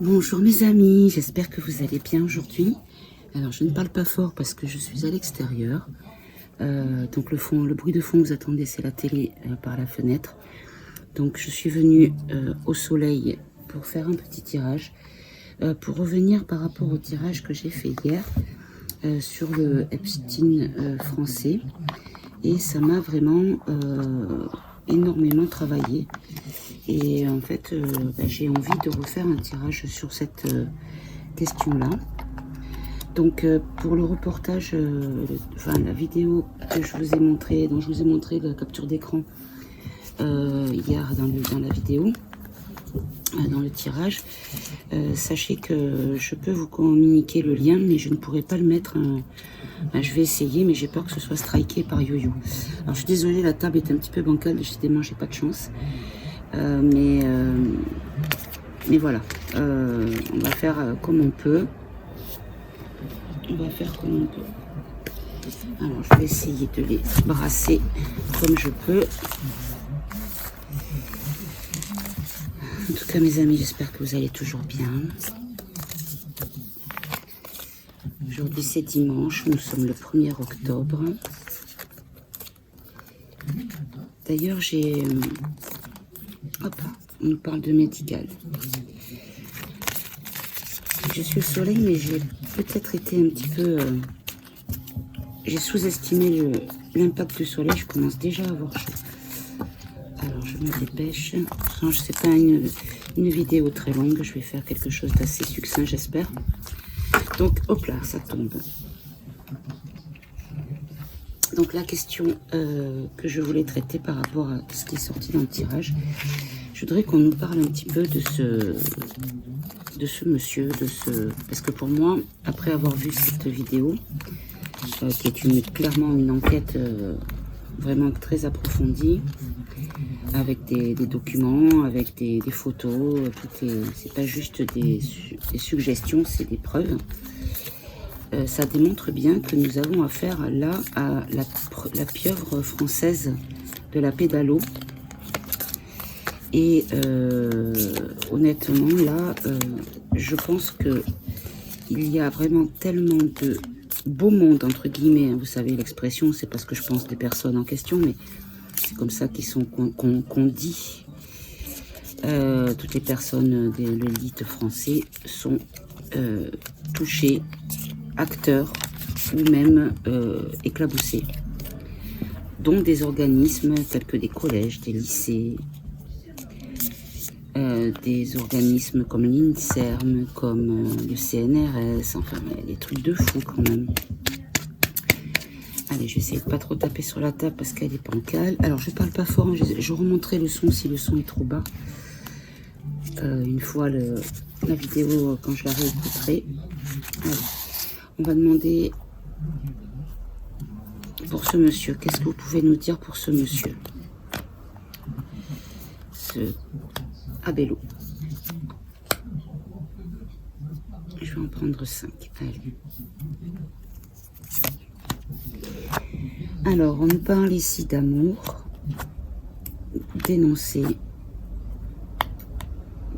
Bonjour mes amis, j'espère que vous allez bien aujourd'hui. Alors je ne parle pas fort parce que je suis à l'extérieur. Donc le bruit de fond que vous attendez, c'est la télé par la fenêtre. Donc je suis venue au soleil pour faire un petit tirage. Pour revenir par rapport au tirage que j'ai fait hier sur le Epstein français. Et ça m'a vraiment énormément travaillé. Et en fait, j'ai envie de refaire un tirage sur cette question-là. Donc, pour le reportage, la vidéo que je vous ai montrée, dont je vous ai montré la capture d'écran hier dans la vidéo, dans le tirage, sachez que je peux vous communiquer le lien, mais je ne pourrai pas le mettre. Je vais essayer, mais j'ai peur que ce soit striké par YoYo. Alors, je suis désolée, la table est un petit peu bancale, décidément, j'ai pas de chance. Mais voilà, on va faire comme on peut. Alors, je vais essayer de les brasser comme je peux. En tout cas, mes amis, j'espère que vous allez toujours bien. Aujourd'hui, c'est dimanche. Nous sommes le 1er octobre. D'ailleurs, on nous parle de médical. Je suis au soleil, mais j'ai peut-être été un petit peu... j'ai sous-estimé l'impact du soleil. Je commence déjà à avoir chaud. Alors, je me dépêche. Non, je sais pas une vidéo très longue. Je vais faire quelque chose d'assez succinct, j'espère. Donc, hop là, ça tombe. Donc, la question que je voulais traiter par rapport à ce qui est sorti dans le tirage, je voudrais qu'on nous parle un petit peu de ce monsieur, parce que pour moi, après avoir vu cette vidéo, qui est clairement une enquête vraiment très approfondie, avec des documents, avec des photos, c'est pas juste des suggestions, c'est des preuves. Ça démontre bien que nous avons affaire là à la pieuvre française de la pédalo. Et honnêtement, là, je pense que il y a vraiment tellement de beau monde, entre guillemets, hein, vous savez l'expression, c'est parce que je pense des personnes en question, mais c'est comme ça qu'on dit. Toutes les personnes de l'élite français sont touchées, acteurs ou même éclaboussés, dont des organismes tels que des collèges, des lycées, des organismes comme l'INSERM, comme le CNRS, enfin des trucs de fou quand même. Allez, je vais essayer de pas trop taper sur la table parce qu'elle est bancale. Alors je parle pas fort, je remonterai le son si le son est trop bas. Une fois la vidéo, quand je la réécouterai. Allez, on va demander pour ce monsieur. Qu'est-ce que vous pouvez nous dire pour ce monsieur? Ce Abello. Je vais en prendre 5. Allez. Alors, on nous parle ici d'amour dénoncé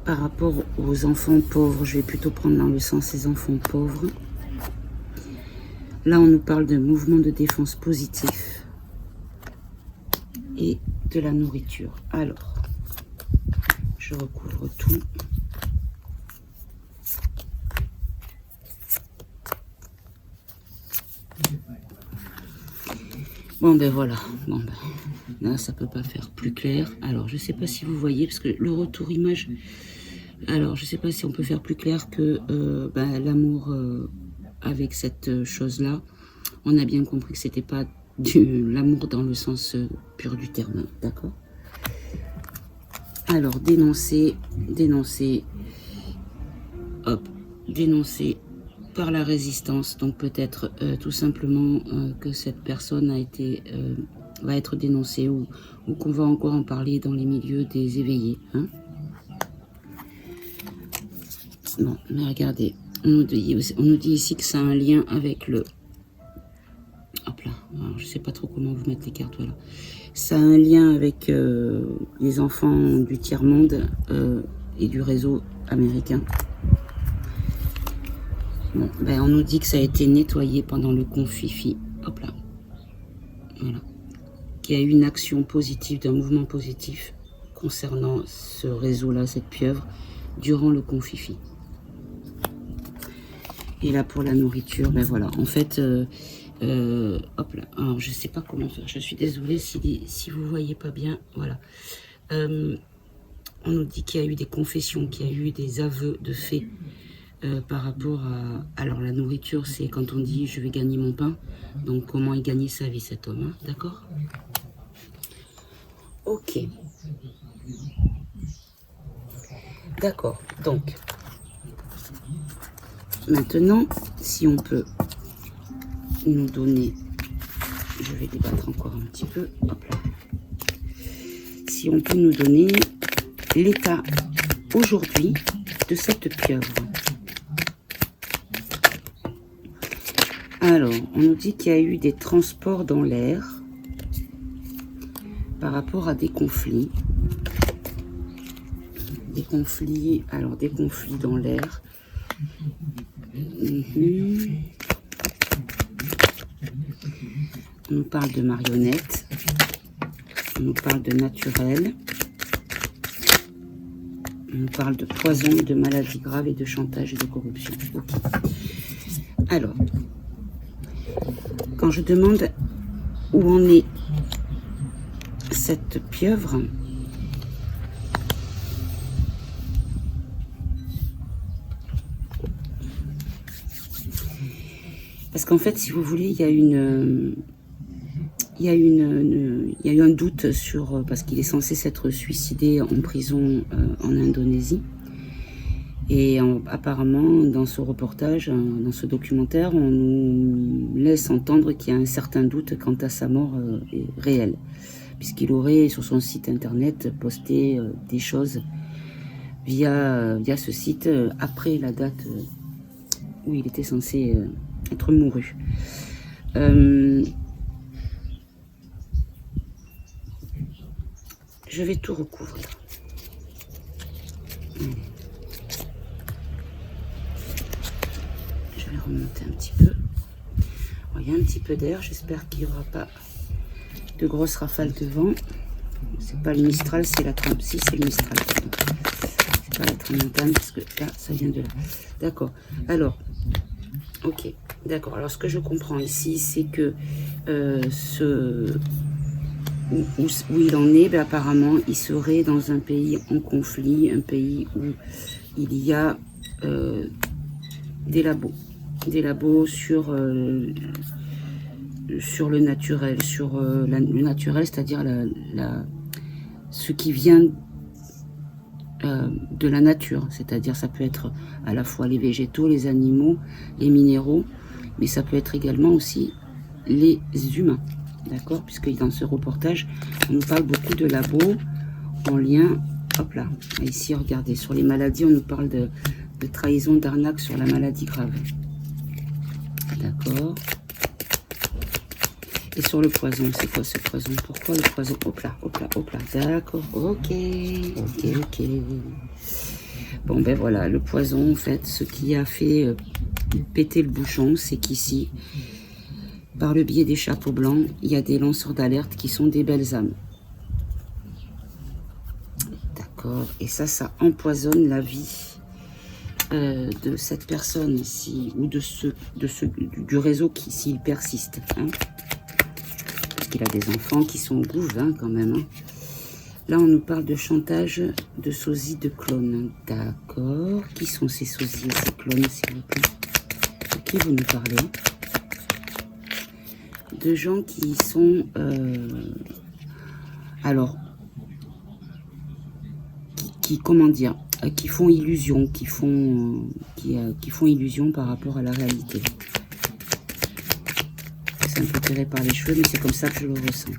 par rapport aux enfants pauvres. Je vais plutôt prendre dans le sens des enfants pauvres. Là, on nous parle d'un mouvement de défense positif et de la nourriture. Alors, je recouvre tout. Bon ben voilà, là ça peut pas faire plus clair. Alors je sais pas si vous voyez, parce que le retour image, alors je sais pas si on peut faire plus clair que l'amour avec cette chose là, on a bien compris que c'était pas l'amour dans le sens pur du terme, d'accord? Alors dénoncer par la résistance, donc peut-être tout simplement que cette personne va être dénoncée ou qu'on va encore en parler dans les milieux des éveillés. Hein. Bon, mais regardez, on nous dit ici que ça a un lien avec le... Hop là, alors, je sais pas trop comment vous mettre les cartes, voilà. Ça a un lien avec les enfants du tiers-monde et du réseau américain. Bon, ben on nous dit que ça a été nettoyé pendant le confifi. Hop là. Voilà. Qu'il y a eu une action positive, d'un mouvement positif concernant ce réseau-là, cette pieuvre, durant le confifi. Et là, pour la nourriture, ben voilà. En fait, hop là. Alors, je sais pas comment faire. Je suis désolée si vous voyez pas bien. Voilà. On nous dit qu'il y a eu des confessions, qu'il y a eu des aveux de faits par rapport à... Alors, la nourriture, c'est quand on dit « je vais gagner mon pain ». Donc, comment il gagnait sa vie, cet homme, hein, d'accord? Ok. D'accord. Donc, maintenant, si on peut nous donner... Je vais débattre encore un petit peu. Hop là. Si on peut nous donner l'état aujourd'hui de cette pieuvre. Alors, on nous dit qu'il y a eu des transports dans l'air par rapport à des conflits. Des conflits, alors des conflits dans l'air. On nous parle de marionnettes. On nous parle de naturel. On nous parle de poison, de maladies graves et de chantage et de corruption. Okay. Alors, quand je demande où en est cette pieuvre, parce qu'en fait, si vous voulez, il y a eu un doute sur, parce qu'il est censé s'être suicidé en prison en Indonésie. Et apparemment, dans ce reportage, dans ce documentaire, on nous laisse entendre qu'il y a un certain doute quant à sa mort réelle. Puisqu'il aurait, sur son site internet, posté des choses via ce site après la date où il était censé être mouru. Je vais tout recouvrir. Je vais remonter un petit peu. Oh, il y a un petit peu d'air. J'espère qu'il n'y aura pas de grosses rafales de vent. C'est pas le Mistral, c'est la trame. Si, c'est le Mistral. C'est pas la tramontane parce que là, ça vient de là. D'accord. Alors, ok. D'accord. Alors, ce que je comprends ici, c'est que où il en est, ben, apparemment, il serait dans un pays en conflit, un pays où il y a des labos sur le naturel, le naturel, c'est-à-dire ce qui vient de la nature, c'est-à-dire ça peut être à la fois les végétaux, les animaux, les minéraux, mais ça peut être également aussi les humains. D'accord, puisque dans ce reportage, on nous parle beaucoup de labos en lien, hop là, ici, regardez, sur les maladies, on nous parle de trahison, d'arnaque sur la maladie grave. D'accord. Et sur le poison, c'est quoi ce poison? Pourquoi le poison? Hop là, hop là, hop là, d'accord, ok. Bon, ben voilà, le poison, en fait, ce qui a fait péter le bouchon, c'est qu'ici, par le biais des chapeaux blancs, il y a des lanceurs d'alerte qui sont des belles âmes. D'accord. Et ça empoisonne la vie de cette personne ici, ou du réseau qui, s'il persiste. Hein, parce qu'il a des enfants qui sont au bout, hein, quand même. Hein. Là, on nous parle de chantage, de sosie, de clones. D'accord. Qui sont ces sosies et ces clones, s'il vous plaît? De qui vous nous parlez? De gens qui sont alors comment dire, qui font illusion, qui font illusion par rapport à la réalité. C'est un peu tiré par les cheveux, mais c'est comme ça que je le ressens.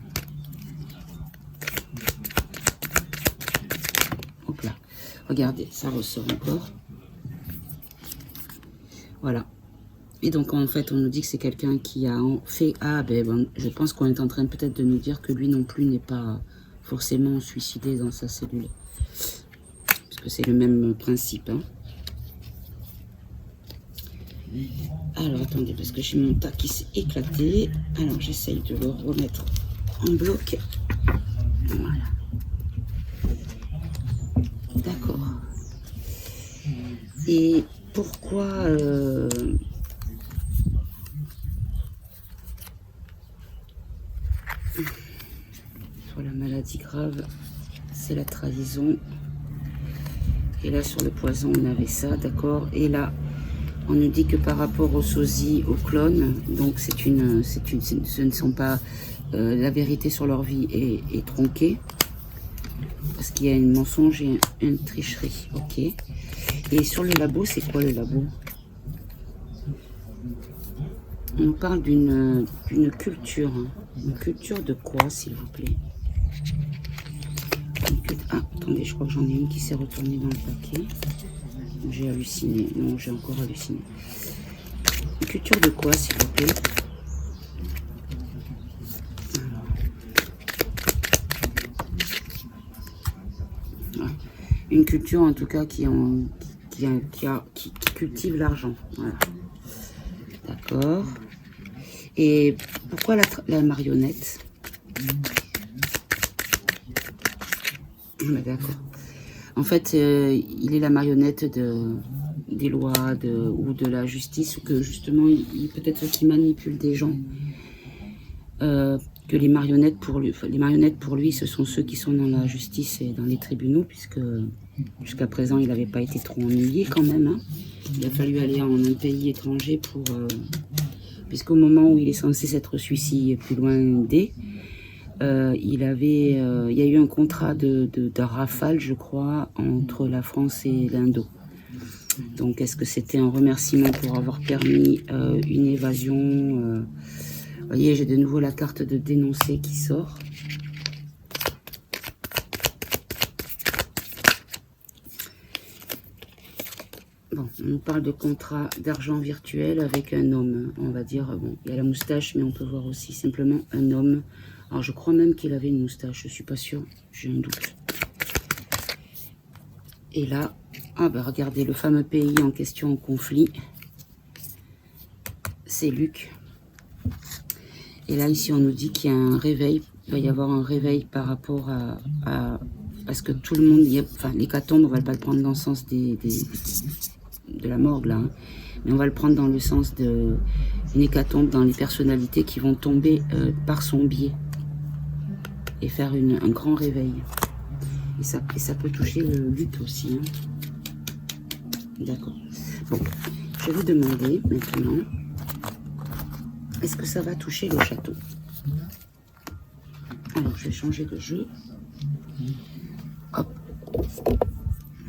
Hop là, regardez, ça ressort encore. Voilà. Et donc, en fait, on nous dit que c'est quelqu'un qui a fait... Ah, ben, bon, je pense qu'on est en train peut-être de nous dire que lui non plus n'est pas forcément suicidé dans sa cellule. Parce que c'est le même principe. Hein. Alors, attendez, parce que j'ai mon tas qui s'est éclaté. Alors, j'essaye de le remettre en bloc. Voilà. D'accord. Et pourquoi... Sur la maladie grave, c'est la trahison. Et là, sur le poison, on avait ça, d'accord. Et là... On nous dit que par rapport aux sosies, aux clones, donc ce ne sont pas la vérité sur leur vie est tronquée parce qu'il y a un mensonge et une tricherie, ok. Et sur le labo, c'est quoi le labo? On parle d'une culture, hein. Une culture de quoi, s'il vous plaît? Ah, attendez, je crois que j'en ai une qui s'est retournée dans le paquet. J'ai halluciné. Non, j'ai encore halluciné. Une culture de quoi, s'il vous plaît? Voilà. Une culture, en tout cas, qui cultive l'argent. Voilà. D'accord. Et pourquoi la marionnette? D'accord. En fait, il est la marionnette des lois ou de la justice, ou que justement, peut-être qu'il manipule des gens. Que les marionnettes pour lui, ce sont ceux qui sont dans la justice et dans les tribunaux, puisque jusqu'à présent, il n'avait pas été trop ennuyé quand même. Hein. Il a fallu aller en un pays étranger pour... puisqu'au moment où il est censé s'être suicidé plus loin d'E, il y a eu un contrat de rafale, je crois, entre la France et l'Indo. Donc, est-ce que c'était un remerciement pour avoir permis une évasion? Vous voyez, j'ai de nouveau la carte de dénoncer qui sort. Bon, on nous parle de contrat d'argent virtuel avec un homme. On va dire, bon, il y a la moustache, mais on peut voir aussi simplement un homme. Alors, je crois même qu'il avait une moustache, je suis pas sûre, j'ai un doute. Et là, ah ben regardez, le fameux pays en question en conflit, c'est Luc. Et là, ici, on nous dit qu'il y a un réveil, il va y avoir un réveil par rapport à parce que tout le monde, enfin, l'hécatombe, on va pas le prendre dans le sens de la morgue, là, hein, mais on va le prendre dans le sens d'une hécatombe dans les personnalités qui vont tomber par son biais. Et faire un grand réveil. Et ça peut toucher le lutte aussi. Hein. D'accord. Bon, je vais vous demander maintenant, est-ce que ça va toucher le château? Alors, je vais changer de jeu. Hop.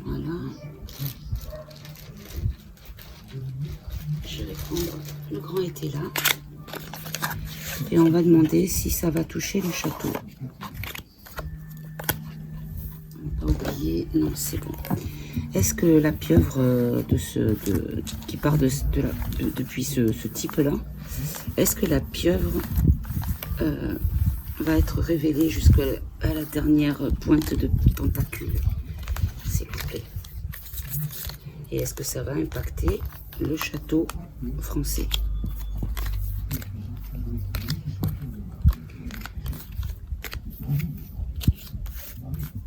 Voilà. Je vais prendre... Le grand était là. Et on va demander si ça va toucher le château. On va pas oublier. Non, c'est bon. Est-ce que la pieuvre qui part depuis ce type-là, est-ce que la pieuvre va être révélée jusqu'à la dernière pointe de tentacule, s'il vous plaît? Et est-ce que ça va impacter le château français?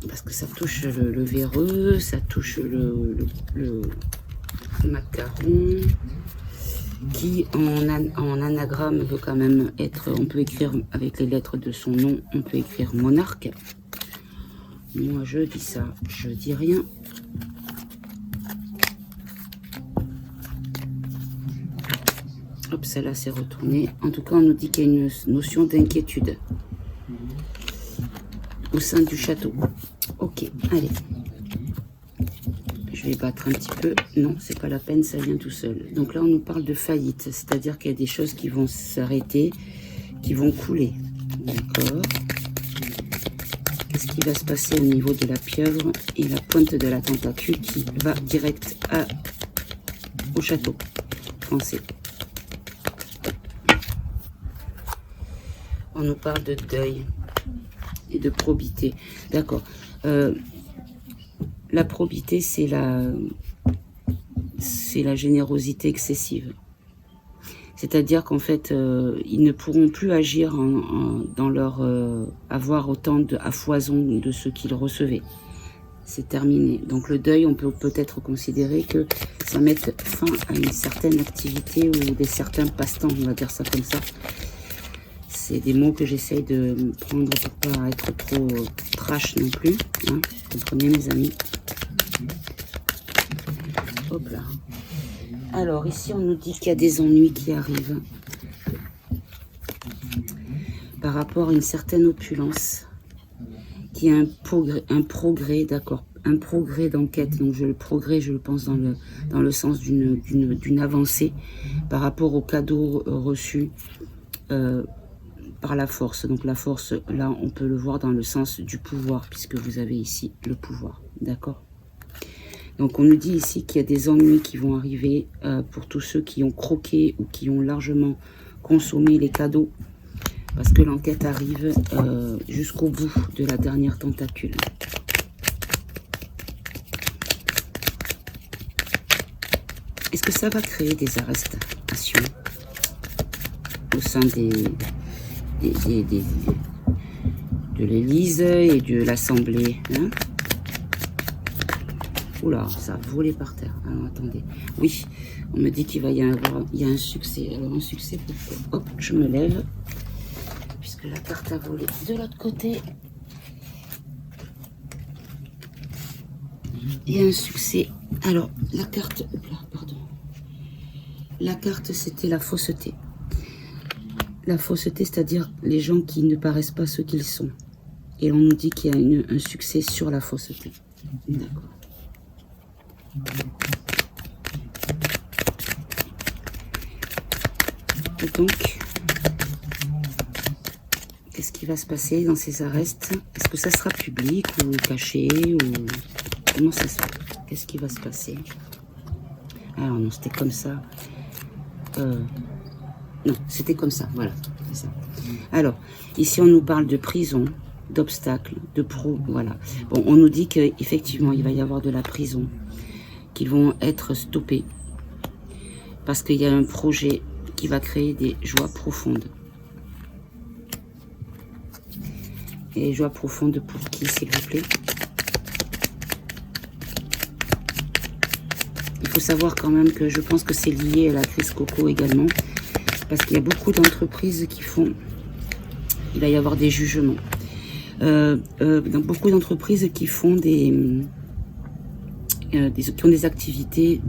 Parce que ça touche le véreux, ça touche le macaron, qui en anagramme veut quand même être, on peut écrire avec les lettres de son nom, on peut écrire monarque. Moi je dis ça, je dis rien. Hop, celle-là s'est retournée. En tout cas, on nous dit qu'il y a une notion d'inquiétude au sein du château. Ok, allez. Je vais battre un petit peu. Non, c'est pas la peine, ça vient tout seul. Donc là, on nous parle de faillite, c'est-à-dire qu'il y a des choses qui vont s'arrêter, qui vont couler. D'accord. Qu'est-ce qui va se passer au niveau de la pieuvre et la pointe de la tentacule qui va direct au château français? On nous parle de deuil et de probité. D'accord. la probité, c'est la générosité excessive. C'est-à-dire qu'en fait, ils ne pourront plus agir dans leur avoir autant à foison de ce qu'ils recevaient. C'est terminé. Donc le deuil, on peut peut-être considérer que ça mette fin à une certaine activité ou des certains passe-temps, on va dire ça comme ça. C'est des mots que j'essaye de prendre pour pas être trop trash non plus. Hein. Comprenez mes amis. Hop là. Alors ici on nous dit qu'il y a des ennuis qui arrivent par rapport à une certaine opulence, qui a un progrès, d'accord, un progrès d'enquête. Donc le progrès, je le pense dans le sens d'une avancée par rapport aux cadeaux reçus par la force. Donc la force, là on peut le voir dans le sens du pouvoir, puisque vous avez ici le pouvoir, d'accord. Donc on nous dit ici qu'il y a des ennuis qui vont arriver pour tous ceux qui ont croqué ou qui ont largement consommé les cadeaux, parce que l'enquête arrive jusqu'au bout de la dernière tentacule. Est-ce que ça va créer des arrestations au sein de l'Élysée et de l'Assemblée, hein? Oula, ça a volé par terre. Alors attendez. Oui, on me dit qu'il va y avoir un succès. Alors un succès, pourquoi? Hop, je me lève. Puisque la carte a volé de l'autre côté. Il y a un succès. Alors, la carte... Oula, pardon. La carte, c'était la fausseté. La fausseté, c'est-à-dire les gens qui ne paraissent pas ce qu'ils sont. Et on nous dit qu'il y a un succès sur la fausseté. D'accord. Et donc, qu'est-ce qui va se passer dans ces arrestes? Est-ce que ça sera public ou caché ou comment ça se fait? Qu'est-ce qui va se passer? Alors non, c'était comme ça. Non, c'était comme ça, voilà. Ça. Alors, ici on nous parle de prison, d'obstacles, voilà. Bon, on nous dit qu'effectivement, il va y avoir de la prison, qui vont être stoppés, parce qu'il y a un projet qui va créer des joies profondes. Et joies profondes pour qui, s'il vous plaît? Il faut savoir quand même que je pense que c'est lié à la crise coco également, parce qu'il y a beaucoup d'entreprises qui font... Il va y avoir des jugements. Dans beaucoup d'entreprises qui font qui ont des activités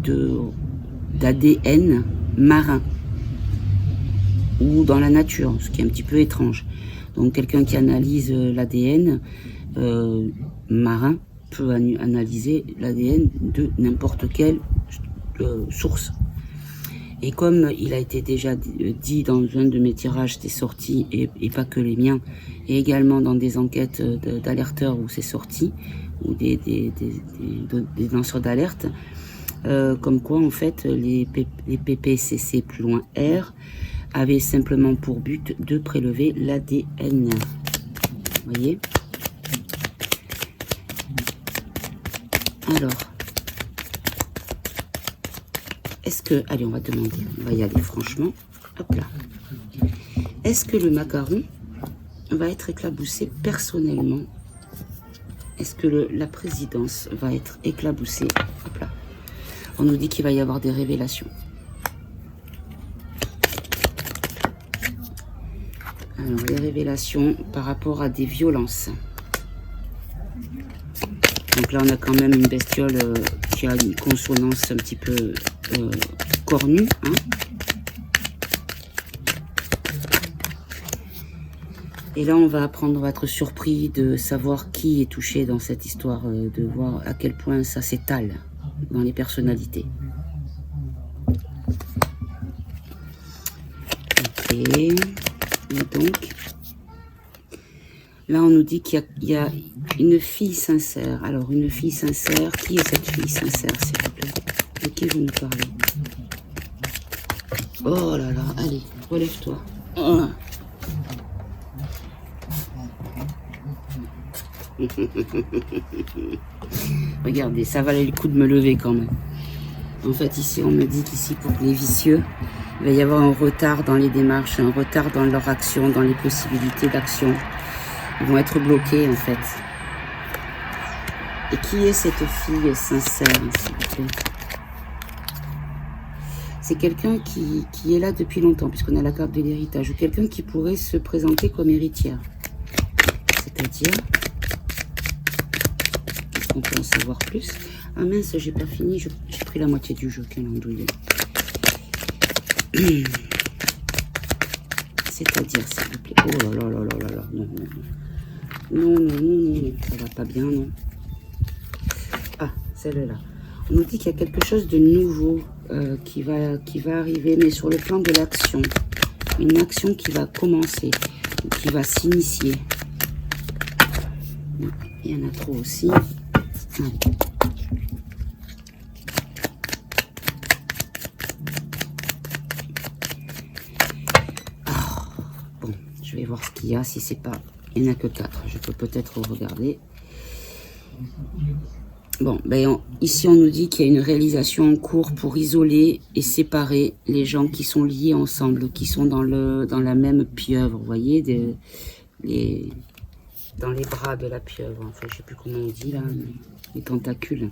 d'ADN marin ou dans la nature, ce qui est un petit peu étrange. Donc quelqu'un qui analyse l'ADN marin peut analyser l'ADN de n'importe quelle source. Et comme il a été déjà dit dans un de mes tirages, c'est sorti, et pas que les miens, et également dans des enquêtes d'alerteurs où c'est sorti, ou des lanceurs d'alerte, comme quoi en fait les PPCC plus loin R avaient simplement pour but de prélever l'ADN. Vous voyez? Alors, est-ce que... Allez, on va demander. On va y aller franchement. Hop là. Est-ce que le macaron va être éclaboussé personnellement? Est-ce que la présidence va être éclaboussée? Hop là. On nous dit qu'il va y avoir des révélations. Alors, les révélations par rapport à des violences. Donc là, on a quand même une bestiole qui a une consonance un petit peu cornue. Hein. Et là, on va apprendre à être surpris de savoir qui est touché dans cette histoire, de voir à quel point ça s'étale dans les personnalités. Ok. Et donc, là, on nous dit qu'il y a une fille sincère. Alors, une fille sincère, qui est cette fille sincère, s'il vous plaît? De qui vous nous parlez? Oh là là, allez, relève-toi. Oh. Regardez, ça valait le coup de me lever quand même. En fait, ici, on me dit qu'ici, pour les vicieux, il va y avoir un retard dans les démarches, un retard dans leur action, dans les possibilités d'action. Ils vont être bloqués, en fait. Et qui est cette fille sincère, s'il vous plaît? C'est quelqu'un qui est là depuis longtemps, puisqu'on a la carte de l'héritage, ou quelqu'un qui pourrait se présenter comme héritière. C'est-à-dire, est-ce qu'on peut en savoir plus? Ah mince, j'ai pas fini, j'ai pris la moitié du jeu, quelle andouille. C'est-à-dire, s'il vous plaît. Oh là là là là là là, non, non, non, non, non, non, non, ça va pas bien, non. Ah, celle-là. On nous dit qu'il y a quelque chose de nouveau qui va arriver, mais sur le plan de l'action. Une action qui va commencer, qui va s'initier. Il y en a trop aussi. Allez. Bon, je vais voir ce qu'il y a, si c'est pas... Il n'y en a que 4, je peux peut-être regarder. Bon, ben ici on nous dit qu'il y a une réalisation en cours pour isoler et séparer les gens qui sont liés ensemble, qui sont dans la même pieuvre, vous voyez, dans les bras de la pieuvre, enfin je sais plus comment on dit là, les tentacules.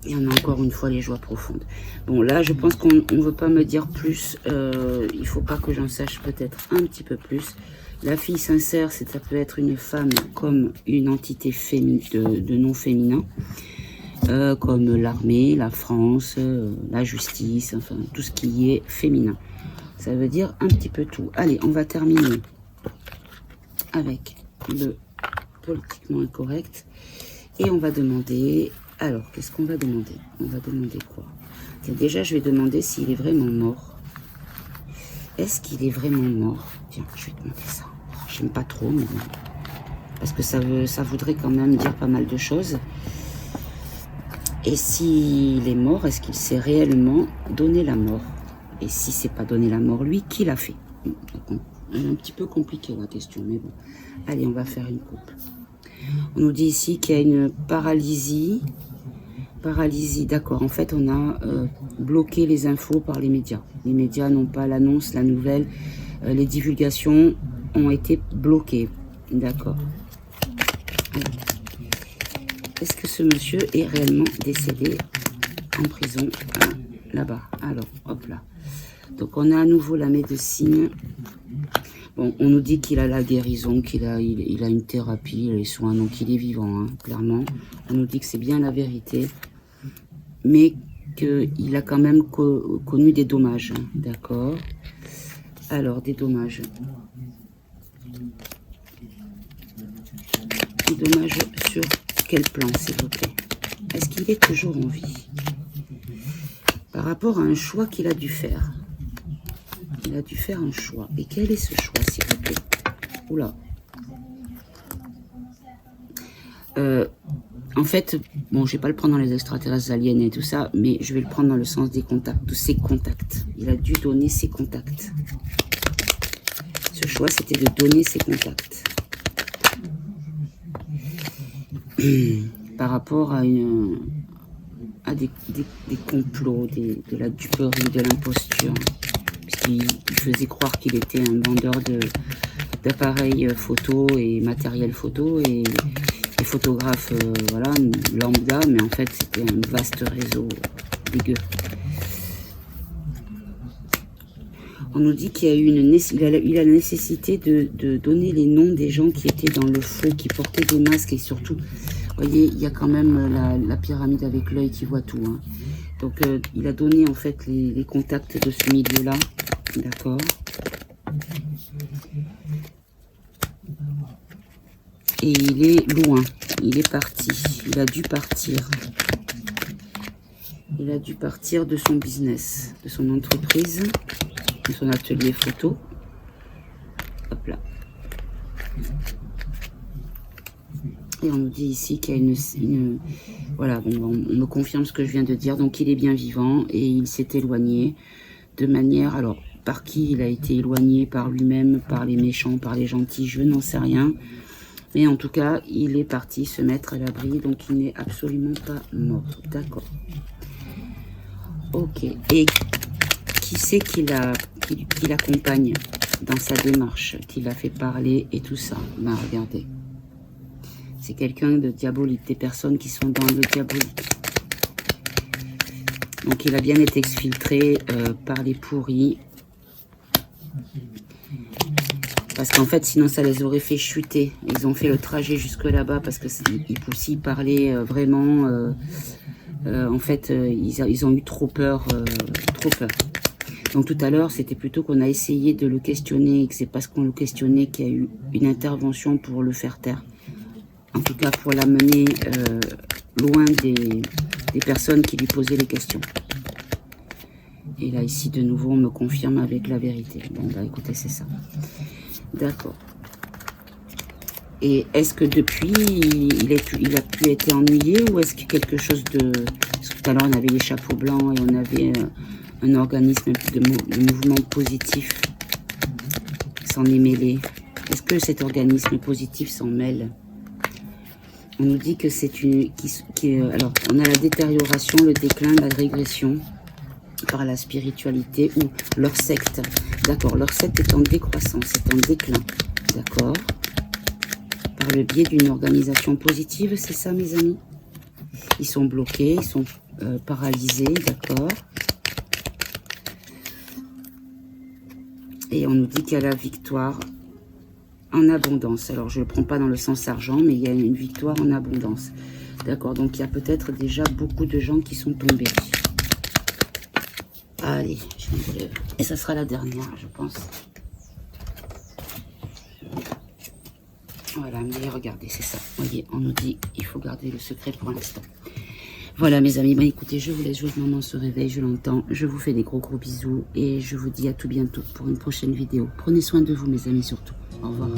Il y en a encore une fois les joies profondes. Bon là je pense qu'on ne veut pas me dire plus, il faut pas que j'en sache peut-être un petit peu plus. La fille sincère, ça peut être une femme comme une entité de non féminin, comme l'armée, la France, la justice, enfin tout ce qui est féminin. Ça veut dire un petit peu tout. Allez, on va terminer avec le politiquement incorrect. Et on va demander... Alors, qu'est-ce qu'on va demander? On va demander quoi? Déjà, je vais demander s'il est vraiment mort. Est-ce qu'il est vraiment mort? Tiens, je vais te montrer ça. J'aime pas trop, mais bon. Parce que ça voudrait quand même dire pas mal de choses. Et s'il est mort, est-ce qu'il s'est réellement donné la mort? Et si c'est pas donné la mort, lui, qui l'a fait? Bon, un petit peu compliqué la question, mais bon. Allez, on va faire une coupe. On nous dit ici qu'il y a une paralysie. Paralysie, d'accord. En fait, on a bloqué les infos par les médias. Les médias n'ont pas l'annonce, la nouvelle. Les divulgations ont été bloquées. D'accord. Est-ce que ce monsieur est réellement décédé en prison là-bas? Alors, hop là. Donc, on a à nouveau la médecine. Bon, on nous dit qu'il a la guérison, qu'il a, il a une thérapie, les soins, donc il est vivant, hein, clairement. On nous dit que c'est bien la vérité, mais qu'il a quand même connu des dommages, hein, d'accord? Alors, des dommages. Des dommages sur quel plan, s'il vous plaît? Est-ce qu'il est toujours en vie? Par rapport à un choix qu'il a dû faire. Il a dû faire un choix. Et quel est ce choix, s'il vous plaît? Oula. En fait, bon, je vais pas le prendre dans les extraterrestres aliens et tout ça, mais je vais le prendre dans le sens des contacts, de ses contacts. Il a dû donner ses contacts. Ce choix, c'était de donner ses contacts. Par rapport à des complots, de la duperie, de l'imposture. Puisqu'il faisait croire qu'il était un vendeur d'appareils photo et matériel photo et photographe, voilà, lambda, mais en fait c'était un vaste réseau dégueu. On nous dit qu'il y a eu la nécessité de donner les noms des gens qui étaient dans le faux, qui portaient des masques et surtout, vous voyez, il y a quand même la pyramide avec l'œil qui voit tout. Hein. Donc il a donné en fait les contacts de ce milieu-là, d'accord. Et il est loin, il est parti, il a dû partir. Il a dû partir de son business, de son entreprise, de son atelier photo. Hop là. Et on nous dit ici qu'il y a voilà, bon, on me confirme ce que je viens de dire. Donc il est bien vivant et il s'est éloigné de manière... Alors, par qui il a été éloigné? Par lui-même, par les méchants, par les gentils, je n'en sais rien. Mais en tout cas, il est parti se mettre à l'abri, donc il n'est absolument pas mort. D'accord. Ok. Et qui c'est qui l'accompagne dans sa démarche, qui l'a fait parler et tout ça? Ben, regardez. C'est quelqu'un de diabolique, des personnes qui sont dans le diabolique. Donc il a bien été exfiltré par les pourris. Parce qu'en fait, sinon ça les aurait fait chuter. Ils ont fait le trajet jusque là-bas parce que s'ils parlaient vraiment... en fait, ils ont eu trop peur. Donc tout à l'heure, c'était plutôt qu'on a essayé de le questionner et que c'est parce qu'on le questionnait qu'il y a eu une intervention pour le faire taire. En tout cas, pour l'amener loin des personnes qui lui posaient les questions. Et là, ici, de nouveau, on me confirme avec la vérité. Bon, bah écoutez, c'est ça. D'accord. Et est-ce que depuis, il a pu être ennuyé ou est-ce qu'il y a quelque chose de... Parce que tout à l'heure, on avait les chapeaux blancs et on avait un organisme de mouvement positif s'en est mêlé. Est-ce que cet organisme positif s'en mêle? On nous dit que c'est une... alors, on a la détérioration, le déclin, la régression par la spiritualité ou leur secte. D'accord, leur secte est en décroissance, c'est en déclin. D'accord. Par le biais d'une organisation positive, c'est ça mes amis? Ils sont bloqués, ils sont paralysés, d'accord. Et on nous dit qu'il y a la victoire en abondance. Alors, je ne le prends pas dans le sens argent, mais il y a une victoire en abondance. D'accord, donc il y a peut-être déjà beaucoup de gens qui sont tombés. Allez, je me relève. Et ça sera la dernière, je pense. Voilà, mais regardez, c'est ça. Vous voyez, on nous dit il faut garder le secret pour l'instant. Voilà, mes amis. Ben, écoutez, je vous laisse jouer. Maman se réveille, je l'entends. Je vous fais des gros bisous. Et je vous dis à tout bientôt pour une prochaine vidéo. Prenez soin de vous, mes amis, surtout. Au revoir.